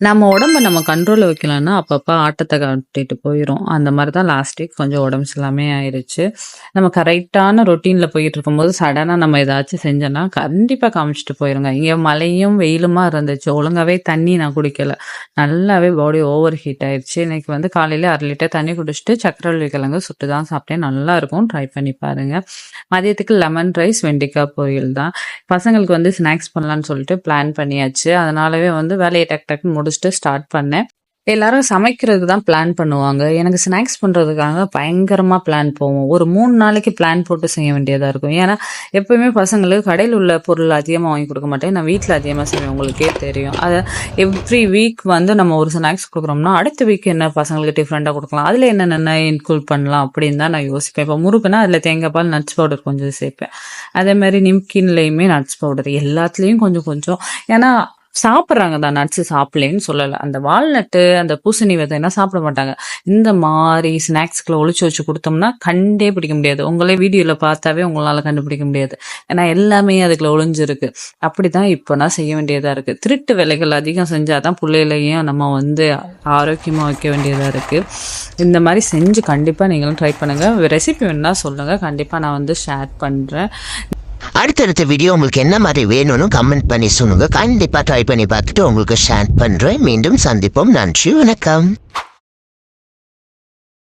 நம்ம உடம்ப நம்ம கண்ட்ரோல்ல வைக்கலன்னா, அப்பப்ப ஆட்டத்த காட்டிட்டு போயிரும். அந்த மாரி தான் லாஸ்ட் வீக் கொஞ்சம் உடம்பு சரியில்லாமயே ஆயிருச்சு. நம்ம கரெக்ட்டான ரொட்டீன்ல போயிட்டுருக்கும்போது, சடனா நம்ம ஏதாச்சும் செஞ்சோன்னா, கண்டிப்பா காமிச்சுட்டு போயிருங்க. இங்க மழையும், வெயிலுமா இருந்துச்சு. ஒழுங்காவே தண்ணி நான் குடிக்கல. நல்லாவே பாடி ஓவர் ஹீட் ஆயிருச்சு. இன்னைக்கு வந்து காலையில 1/2 லிட்டர் தண்ணி குடிச்சுட்டு, சக்கரவள்ளி கிழங்கு சுட்டு தான் சாப்பிட்டேன். நல்லாருக்கும். ட்ரை பண்ணி பாருங்க. மதியத்துக்கு லெமன் ரைஸ், வெண்டைக்காய் பொரியல் தான். பசங்களுக்கு வந்து ஸ்நாக்ஸ் பண்ணலான்னு சொல்லிட்டு பிளான் பண்ணியாச்சு. அதனாலவே வந்து வேலைய டக்கு டக்குன்னு முடிச்சுட்டு ஸ்டார்ட் பண்ணேன். எல்லாரும் சமைக்கிறதுக்கு தான் பிளான் பண்ணுவாங்க. எனக்கு ஸ்நாக்ஸ் பண்றதுக்காக பயங்கரமா பிளான் போவும். ஒரு 3 நாளைக்கு பிளான் போட்டு செய்ய வேண்டியதா இருக்கும். ஏன்னா, எப்பவுமே பசங்களுக்கு கடையில உள்ள பொருள் அதிகமா வாங்கி குடுக்க மாட்டேன். நான் வீட்ல அதிகமா செய்வேன். உங்களுக்கே தெரியும். எவ்ரி வீக் வந்து நம்ம ஒரு ஸ்நாக்ஸ் குடுக்குறோம்னா, அடுத்த வீக் என்ன பசங்களுக்கு டிஃபரெண்டா குடுக்கலாம். அதுல என்னென்ன இன்க்ளூட் பண்ணலாம் அப்படின்னு தான் நான் யோசிப்பேன். இப்போ முறுக்குன்னா அதுல தேங்காய் பால், நட்ஸ் பவுடர் கொஞ்சம் சேர்ப்பேன். அதே மாரி நிம்கின்லயுமே நட்ஸ் பவுடர் எல்லாத்துலயும் கொஞ்சம் கொஞ்சம். ஏன்னா சாப்பிடுறாங்க தான், நட்ஸ் சாப்பிடலேன்னு சொல்லல. அந்த வால்நட்டு, அந்த பூசணி விதைன்னா சாப்பிட மாட்டாங்க. இந்த மாரி ஸ்நாக்ஸ்குள்ள ஒளிச்சு வச்சு குடுத்தோம்னா, கண்டே பிடிக்க முடியாது. உங்களே வீடியோல பார்த்தாவே உங்களால கண்டுபிடிக்க முடியாது. ஏன்னா எல்லாமே அதுக்குள்ள ஒளிஞ்சிருக்கு. அப்படிதான் இப்ப நான் செய்ய வேண்டியதா இருக்கு. திருட்டு வேலைகள் அதிகம் செஞ்சா தான் புள்ளைகளையும் நம்ம வந்து ஆரோக்கியமா வைக்க வேண்டியதா இருக்கு. இந்த மாரி செஞ்சு கண்டிப்பா நீங்களும் ட்ரை பண்ணுங்க. ரெசிபி வேணும்னா சொல்லுங்க. கண்டிப்பா நான் வந்து ஷேர் பண்றேன். அடுத்தடுத்த வீடியோ உங்களுக்கு என்ன மாதிரி வேணும்னு கமெண்ட் பண்ணி சொல்லுங்க. கண்டிப்பா ட்ரை பண்ணி பார்த்துட்டு உங்களுக்கு ஷேர் பண்றேன். மீண்டும் சந்திப்போம். நன்றி, வணக்கம்.